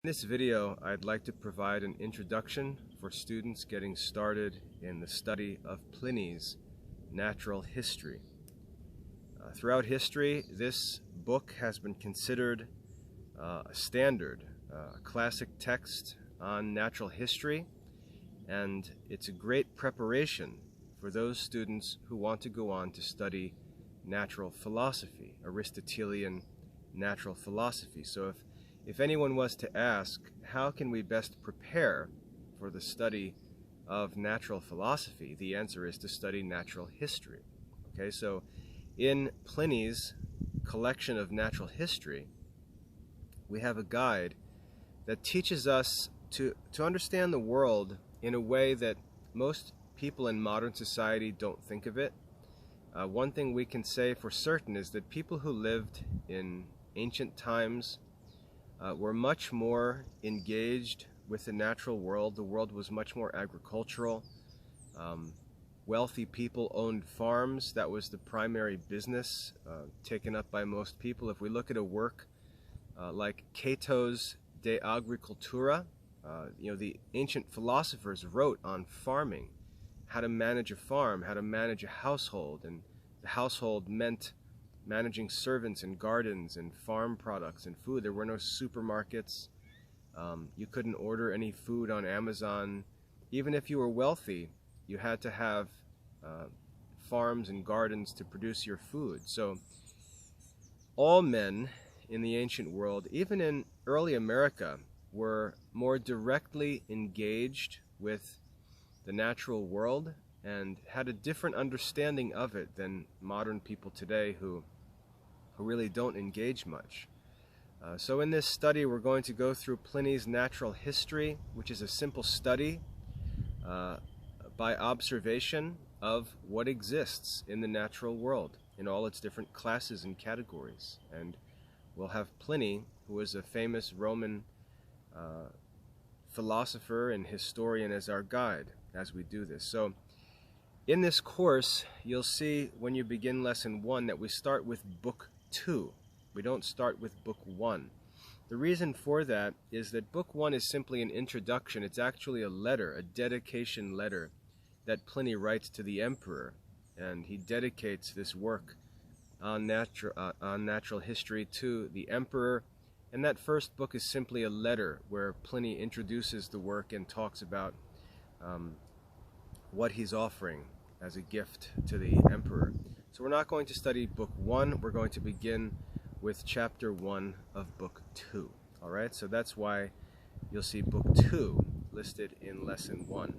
In this video, I'd like to provide an introduction for students getting started in the study of Pliny's natural history. Throughout history, this book has been considered a standard, a classic text on natural history, and it's a great preparation for those students who want to go on to study natural philosophy, Aristotelian natural philosophy. So if anyone was to ask, how can we best prepare for the study of natural philosophy, the answer is to study natural history. Okay, so in Pliny's collection of natural history, we have a guide that teaches us to understand the world in a way that most people in modern society don't think of it. One thing we can say for certain is that people who lived in ancient times were much more engaged with the natural world. The world was much more agricultural. Wealthy people owned farms. That was the primary business taken up by most people. If we look at a work like Cato's De Agricultura, the ancient philosophers wrote on farming, how to manage a farm, how to manage a household, and the household meant managing servants and gardens and farm products and food. There were no supermarkets. You couldn't order any food on Amazon. Even if you were wealthy, you had to have farms and gardens to produce your food. So all men in the ancient world, even in early America, were more directly engaged with the natural world and had a different understanding of it than modern people today who really don't engage much. So in this study, we're going to go through Pliny's natural history, which is a simple study by observation of what exists in the natural world in all its different classes and categories. And we'll have Pliny, who was a famous Roman philosopher and historian, as our guide as we do this. So in this course, you'll see when you begin lesson 1 that we start with book 2. We don't start with book 1. The reason for that is that book 1 is simply an introduction. It's actually a letter, a dedication letter that Pliny writes to the emperor, and he dedicates this work on natural history to the emperor. And that first book is simply a letter where Pliny introduces the work and talks about what he's offering as a gift to the emperor. So we're not going to study book 1, we're going to begin with chapter 1 of book 2. Alright, so that's why you'll see book 2 listed in lesson 1.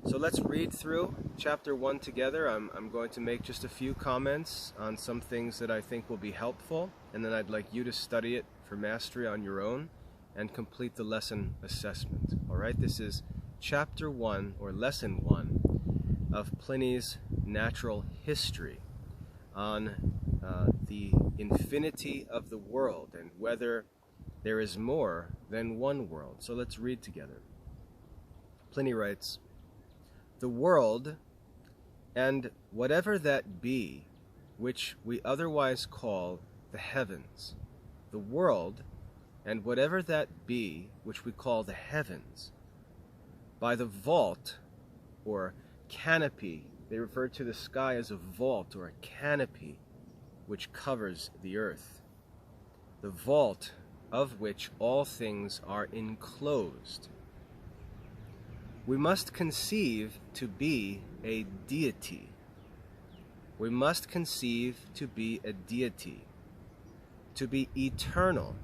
So let's read through chapter 1 together. I'm going to make just a few comments on some things that I think will be helpful, and then I'd like you to study it for mastery on your own and complete the lesson assessment. Alright, this is chapter 1, or lesson 1, of Pliny's natural history on the infinity of the world and whether there is more than one world. So let's read together. Pliny writes, "The world, and whatever that be, which we otherwise call the heavens, the world, and whatever that be, which we call the heavens, by the vault, or canopy," they refer to the sky as a vault or a canopy, which covers the earth, the vault of which all things are enclosed, we must conceive to be a deity. We must conceive to be a deity, to be eternal,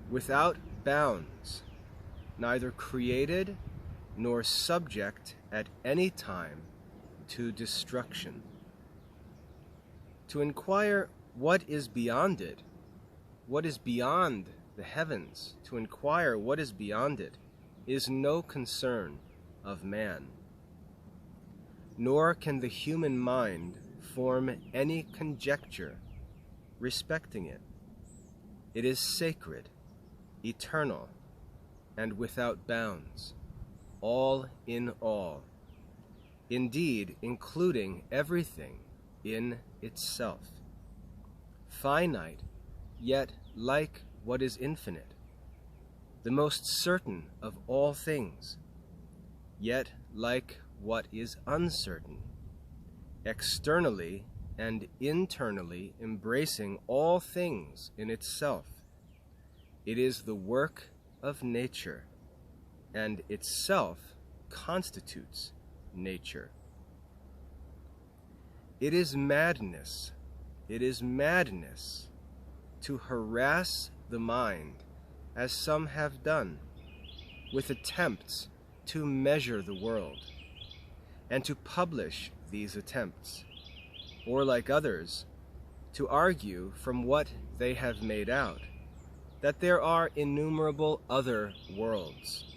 without bounds, neither created nor subject at any time to destruction. To inquire what is beyond it, what is beyond the heavens, to inquire what is beyond it, is no concern of man. Nor can the human mind form any conjecture respecting it. It is sacred, eternal, and without bounds, all in all, indeed including everything in itself, finite, yet like what is infinite, the most certain of all things, yet like what is uncertain, externally and internally embracing all things in itself. It is the work of nature, and itself constitutes nature. It is madness to harass the mind, as some have done, with attempts to measure the world, and to publish these attempts, or like others, to argue from what they have made out, that there are innumerable other worlds,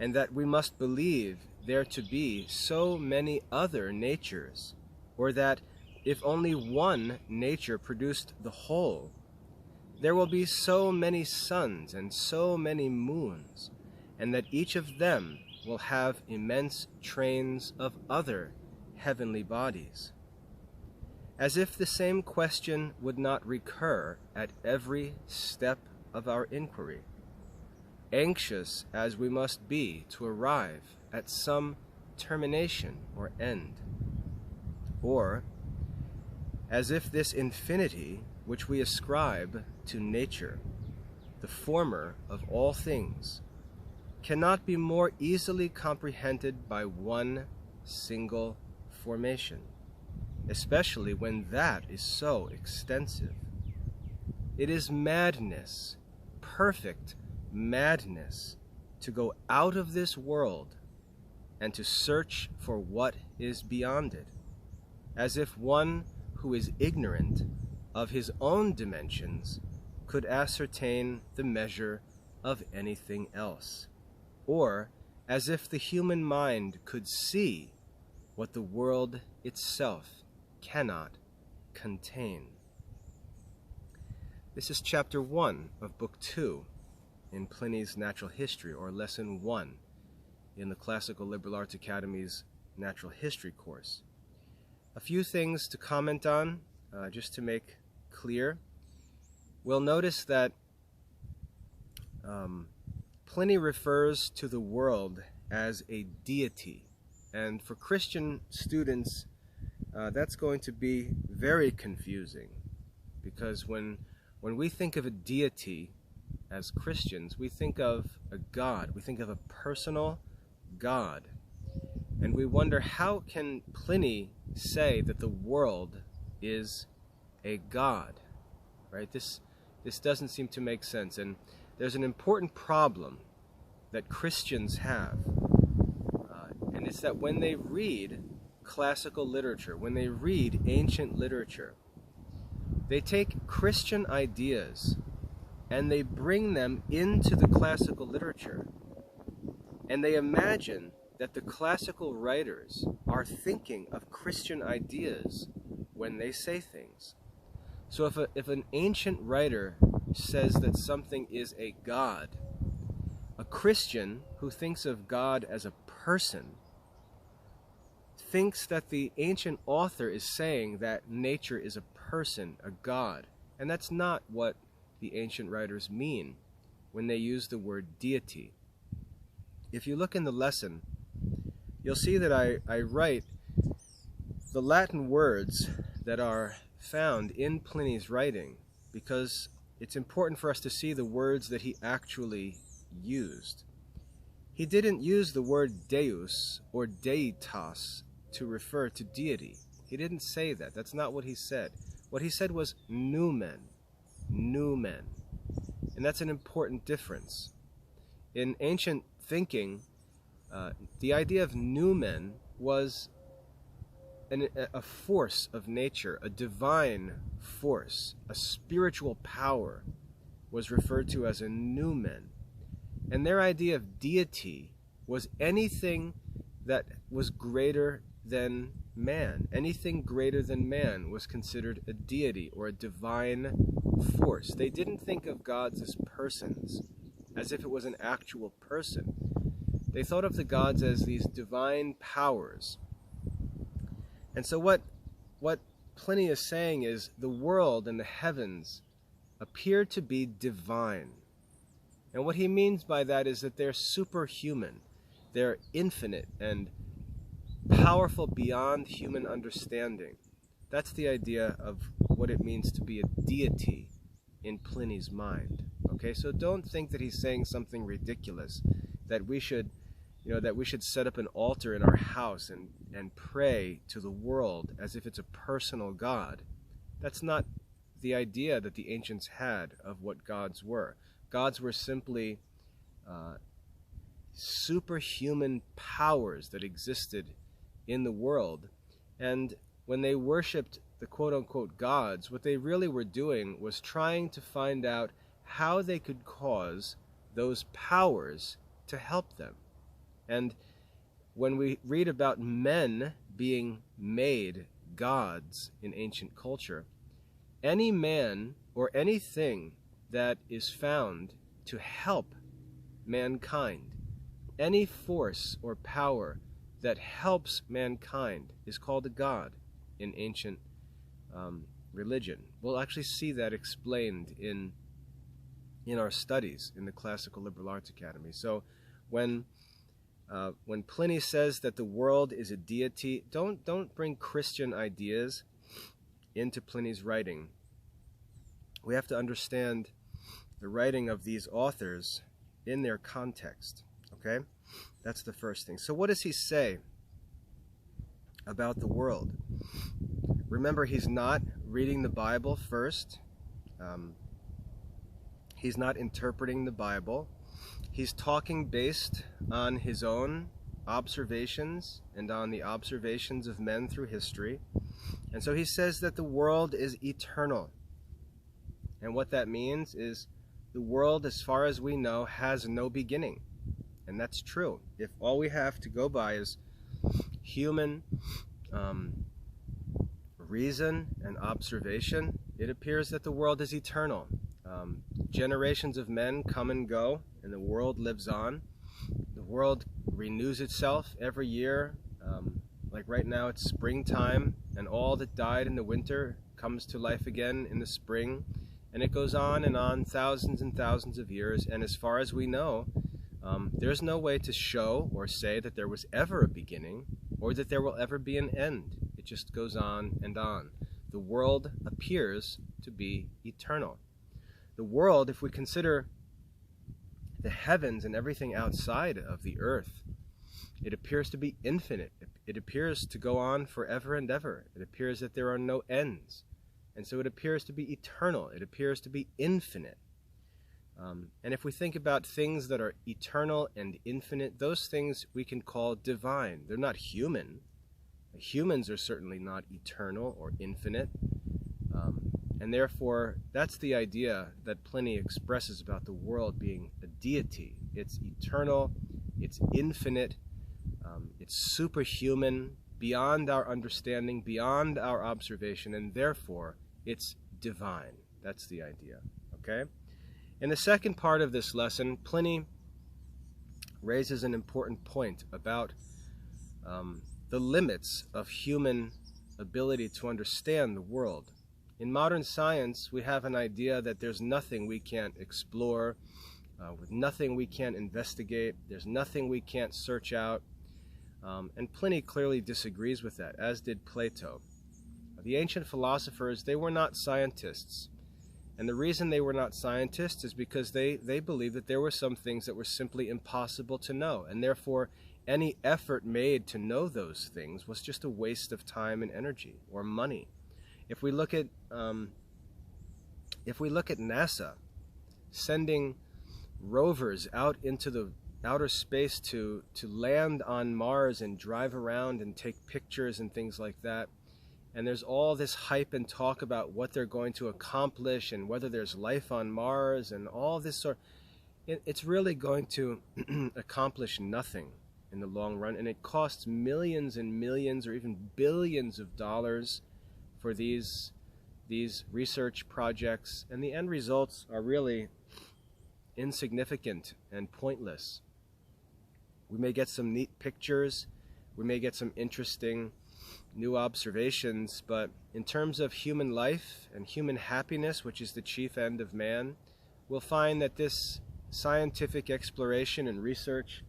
and that we must believe there to be so many other natures, or that if only one nature produced the whole, there will be so many suns and so many moons, and that each of them will have immense trains of other heavenly bodies. As if the same question would not recur at every step of our inquiry, anxious as we must be to arrive at some termination or end. Or, as if this infinity which we ascribe to nature, the former of all things, cannot be more easily comprehended by one single formation, especially when that is so extensive. It is madness, perfect madness, to go out of this world and to search for what is beyond it, as if one who is ignorant of his own dimensions could ascertain the measure of anything else, or as if the human mind could see what the world itself cannot contain. This is chapter 1 of book 2 in Pliny's Natural History, or lesson 1 in the Classical Liberal Arts Academy's Natural History course. A few things to comment on, just to make clear. We'll notice that Pliny refers to the world as a deity, and for Christian students that's going to be very confusing, because when we think of a deity as Christians, we think of a God, we think of a personal God, and we wonder, how can Pliny say that the world is a God, right? This doesn't seem to make sense, and there's an important problem that Christians have, and it's that when they read classical literature, when they read ancient literature, they take Christian ideas and they bring them into the classical literature, and they imagine that the classical writers are thinking of Christian ideas when they say things. So if an ancient writer says that something is a God, a Christian who thinks of God as a person thinks that the ancient author is saying that nature is a person, a God. And that's not what the ancient writers mean when they use the word deity. If you look in the lesson, you'll see that I write the Latin words that are found in Pliny's writing, because it's important for us to see the words that he actually used. He didn't use the word deus or deitas to refer to deity. He didn't say that. That's not what he said. What he said was noumen, noumen. And that's an important difference. In ancient thinking, the idea of noumen was a force of nature, a divine force, a spiritual power was referred to as a noumen. And their idea of deity was anything that was greater than man. Anything greater than man was considered a deity or a divine force. They didn't think of gods as persons, as if it was an actual person. They thought of the gods as these divine powers. And so what Pliny is saying is the world and the heavens appear to be divine. And what he means by that is that they're superhuman. They're infinite and powerful beyond human understanding. That's the idea of what it means to be a deity in Pliny's mind. Okay, so don't think that he's saying something ridiculous, that we should, that we should set up an altar in our house and pray to the world as if it's a personal God. That's not the idea that the ancients had of what gods were. Gods were simply superhuman powers that existed in the world. And when they worshipped the quote-unquote gods, what they really were doing was trying to find out how they could cause those powers to help them. And when we read about men being made gods in ancient culture, any man or anything that is found to help mankind, any force or power that helps mankind, is called a god in ancient religion. We'll actually see that explained in our studies in the Classical Liberal Arts Academy. So when Pliny says that the world is a deity, don't bring Christian ideas into Pliny's writing. We have to understand the writing of these authors in their context. Okay? That's the first thing. So what does he say about the world? Remember, he's not reading the Bible first. He's not interpreting the Bible. He's talking based on his own observations and on the observations of men through history. And so he says that the world is eternal. And what that means is the world, as far as we know, has no beginning. And that's true. If all we have to go by is human reason and observation, it appears that the world is eternal. Generations of men come and go, and the world lives on. The world renews itself every year. Like right now, it's springtime, and all that died in the winter comes to life again in the spring. And it goes on and on, thousands and thousands of years. And as far as we know, there's no way to show or say that there was ever a beginning or that there will ever be an end. It just goes on and on. The world appears to be eternal. The world, if we consider the heavens and everything outside of the earth, it appears to be infinite. It appears to go on forever and ever. It appears that there are no ends. And so it appears to be eternal. It appears to be infinite. And if we think about things that are eternal and infinite, those things we can call divine. They're not human. Humans are certainly not eternal or infinite. And therefore, that's the idea that Pliny expresses about the world being a deity. It's eternal, it's infinite, it's superhuman, beyond our understanding, beyond our observation, and therefore, it's divine. That's the idea, okay? In the second part of this lesson, Pliny raises an important point about the limits of human ability to understand the world. In modern science, we have an idea that there's nothing we can't explore, with nothing we can't investigate, there's nothing we can't search out, and Pliny clearly disagrees with that, as did Plato. The ancient philosophers, they were not scientists. And the reason they were not scientists is because they believed that there were some things that were simply impossible to know, and therefore any effort made to know those things was just a waste of time and energy or money. If we look at NASA sending rovers out into the outer space to land on Mars and drive around and take pictures and things like that, and there's all this hype and talk about what they're going to accomplish and whether there's life on Mars and all this sort, it's really going to accomplish nothing in the long run, and it costs millions and millions or even billions of dollars for these research projects, and the end results are really insignificant and pointless. We may get some neat pictures, we may get some interesting new observations, but in terms of human life and human happiness, which is the chief end of man, we'll find that this scientific exploration and research,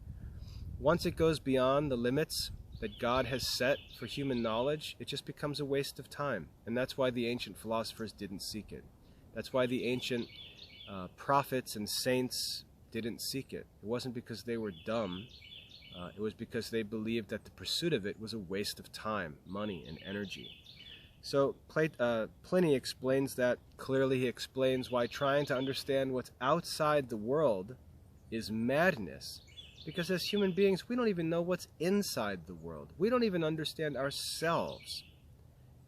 once it goes beyond the limits that God has set for human knowledge, it just becomes a waste of time. And that's why the ancient philosophers didn't seek it. That's why the ancient prophets and saints didn't seek it. It wasn't because they were dumb. It was because they believed that the pursuit of it was a waste of time, money, and energy. So Pliny explains that clearly. He explains why trying to understand what's outside the world is madness. Because as human beings, we don't even know what's inside the world. We don't even understand ourselves.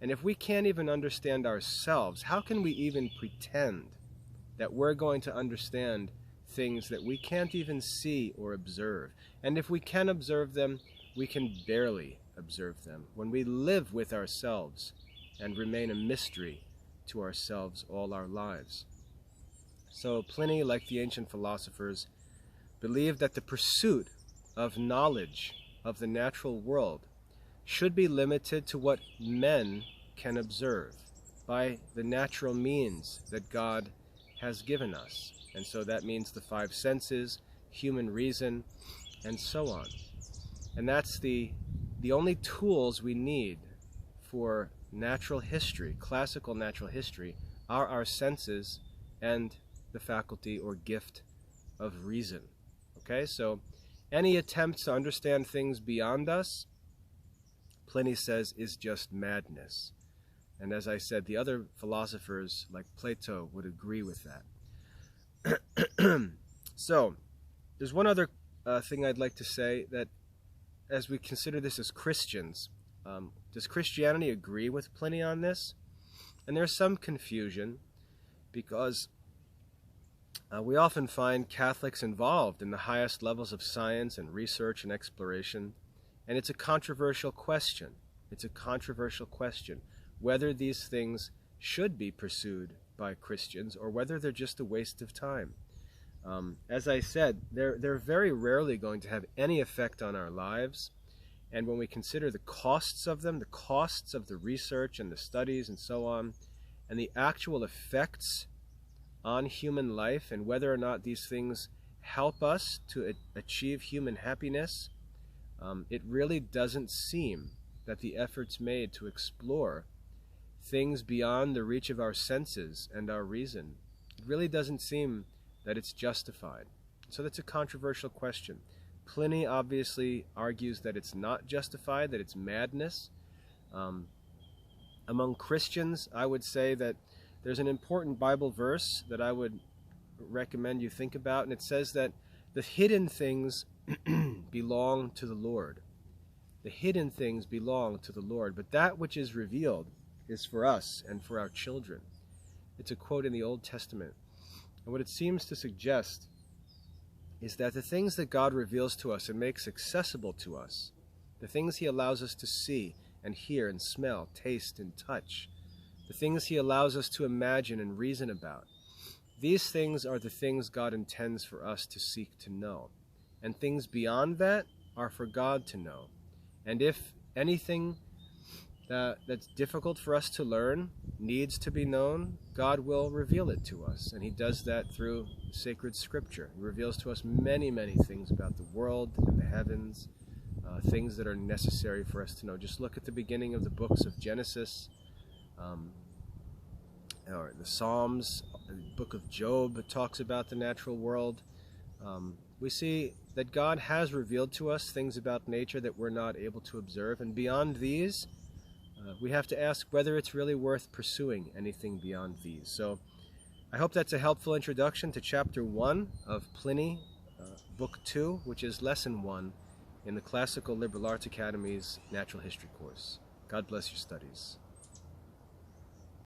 And if we can't even understand ourselves, how can we even pretend that we're going to understand things that we can't even see or observe? And if we can observe them, we can barely observe them when we live with ourselves and remain a mystery to ourselves all our lives. So Pliny, like the ancient philosophers, believed that the pursuit of knowledge of the natural world should be limited to what men can observe by the natural means that God has given us. And so that means the five senses, human reason, and so on. And that's the only tools we need for natural history, classical natural history, are our senses and the faculty or gift of reason. Okay, so any attempt to understand things beyond us, Pliny says, is just madness. And as I said, the other philosophers like Plato would agree with that. So there's one other thing I'd like to say, that as we consider this as Christians, does Christianity agree with Pliny on this? And there's some confusion, because we often find Catholics involved in the highest levels of science and research and exploration, and it's a controversial question. It's a controversial question whether these things should be pursued by Christians or whether they're just a waste of time. As I said, they're very rarely going to have any effect on our lives, and when we consider the costs of them, the costs of the research and the studies and so on, and the actual effects on human life and whether or not these things help us to achieve human happiness, it really doesn't seem that the efforts made to explore things beyond the reach of our senses and our reason, it really doesn't seem that it's justified. So that's a controversial question. Pliny obviously argues that it's not justified, that it's madness. Among Christians, I would say that there's an important Bible verse that I would recommend you think about, and it says that the hidden things belong to the Lord. The hidden things belong to the Lord, but that which is revealed is for us and for our children. It's a quote in the Old Testament. And what it seems to suggest is that the things that God reveals to us and makes accessible to us, the things He allows us to see and hear and smell, taste and touch, the things He allows us to imagine and reason about, these things are the things God intends for us to seek to know. And things beyond that are for God to know. And if anything that's difficult for us to learn needs to be known, God will reveal it to us. And He does that through sacred scripture. He reveals to us many, many things about the world and the heavens, things that are necessary for us to know. Just look at the beginning of the books of Genesis, or the Psalms, the book of Job talks about the natural world. We see that God has revealed to us things about nature that we're not able to observe, and beyond these, we have to ask whether it's really worth pursuing anything beyond these. So I hope that's a helpful introduction to Chapter 1 of Pliny, Book 2, which is Lesson 1 in the Classical Liberal Arts Academy's Natural History course. God bless your studies.